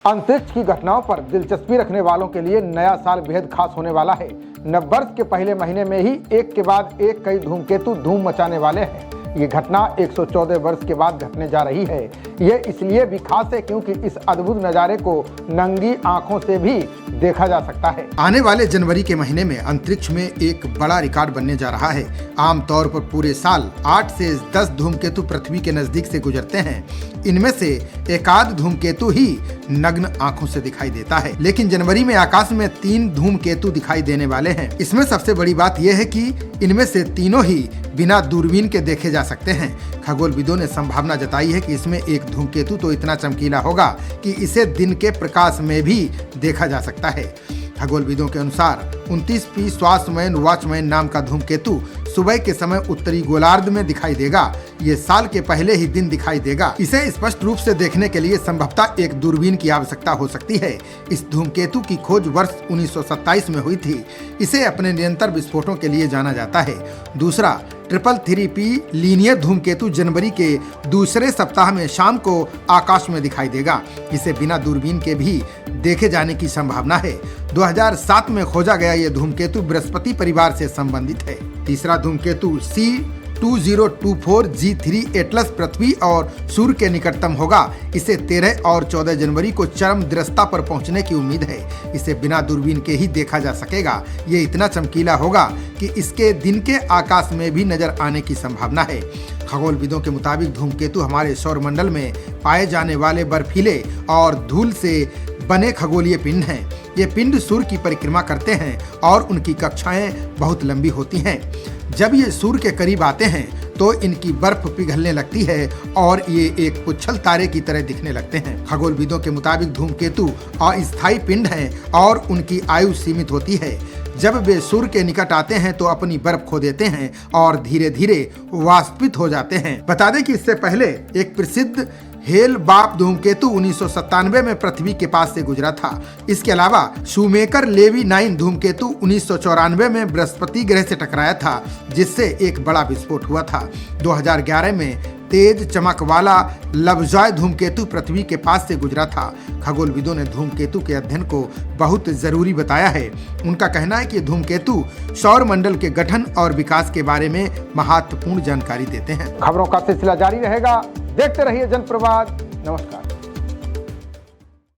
अंतरिक्ष की घटनाओं पर दिलचस्पी रखने वालों के लिए नया साल बेहद खास होने वाला है। नववर्ष के पहले महीने में ही एक के बाद एक कई धूमकेतु धूम मचाने वाले हैं। ये घटना 114 वर्ष के बाद घटने जा रही है। ये इसलिए भी खास है क्योंकि इस अद्भुत नज़ारे को नंगी आंखों से भी देखा जा सकता है। आने वाले जनवरी के महीने में अंतरिक्ष में एक बड़ा रिकॉर्ड बनने जा रहा है। आमतौर पर पूरे साल 8 से 10 धूमकेतु पृथ्वी के नजदीक से गुजरते हैं। इनमें से एकाध धूमकेतु ही नग्न आंखों से दिखाई देता है, लेकिन जनवरी में आकाश में 3 धूमकेतु दिखाई देने वाले हैं। इसमें सबसे बड़ी बात यह है कि इनमें से तीनों ही बिना दूरबीन के देखे जा सकते हैं। खगोलविदों ने संभावना जताई है कि इसमें एक धूमकेतु तो इतना चमकीला होगा कि इसे दिन के प्रकाश में भी देखा जा सकता है। खगोलविदों के अनुसार 29P स्वास्थ्यमैन वॉचमैन नाम का धूमकेतु सुबह के समय उत्तरी गोलार्ध में दिखाई देगा। ये साल के पहले ही दिन दिखाई देगा। इसे स्पष्ट रूप से देखने के लिए संभवतः एक दूरबीन की आवश्यकता हो सकती है। इस धूमकेतु की खोज वर्ष 1927 में हुई थी। इसे अपने निरंतर विस्फोटों के लिए जाना जाता है। दूसरा 333P लीनियर धूमकेतु जनवरी के दूसरे सप्ताह में शाम को आकाश में दिखाई देगा। इसे बिना दूरबीन के भी देखे जाने की संभावना है। 2007 में खोजा गया ये धूमकेतु बृहस्पति परिवार से संबंधित है। तीसरा धूमकेतु C2024 G3 एटलस पृथ्वी और सूर्य के निकटतम होगा। इसे 13 और 14 जनवरी को चरम दृढ़ता पर पहुंचने की उम्मीद है। इसे बिना दूरबीन के ही देखा जा सकेगा। ये इतना चमकीला होगा कि इसके दिन के आकाश में भी नजर आने की संभावना है। खगोलविदों के मुताबिक धूमकेतु हमारे सौरमंडल में पाए जाने वाले बर्फीले और धूल से बने खगोलीय पिंड हैं। ये पिंड सूर्य की परिक्रमा करते हैं और उनकी कक्षाएं बहुत लंबी होती हैं। जब ये सूर्य के करीब आते हैं तो इनकी बर्फ पिघलने लगती है और ये एक पुच्छल तारे की तरह दिखने लगते हैं। खगोलविदों के मुताबिक धूमकेतु अस्थायी पिंड हैं और उनकी आयु सीमित होती है। जब वे सूर्य के निकट आते हैं तो अपनी बर्फ खो देते हैं और धीरे धीरे वाष्पित हो जाते हैं। बता दें कि इससे पहले एक प्रसिद्ध हेल-बॉप धूमकेतु 1997 में पृथ्वी के पास से गुजरा था। इसके अलावा शूमेकर लेवी 9 धूमकेतु 1994 में बृहस्पति ग्रह से टकराया था, जिससे एक बड़ा विस्फोट हुआ था। 2011 में तेज चमक वाला लवजॉय धूमकेतु पृथ्वी के पास से गुजरा था। खगोलविदों ने धूमकेतु के अध्ययन को बहुत जरूरी बताया है। उनका कहना है कि धूमकेतु सौर मंडल के गठन और विकास के बारे में महत्वपूर्ण जानकारी देते हैं। खबरों का सिलसिला जारी रहेगा। देखते रहिए जनप्रवाद। नमस्कार।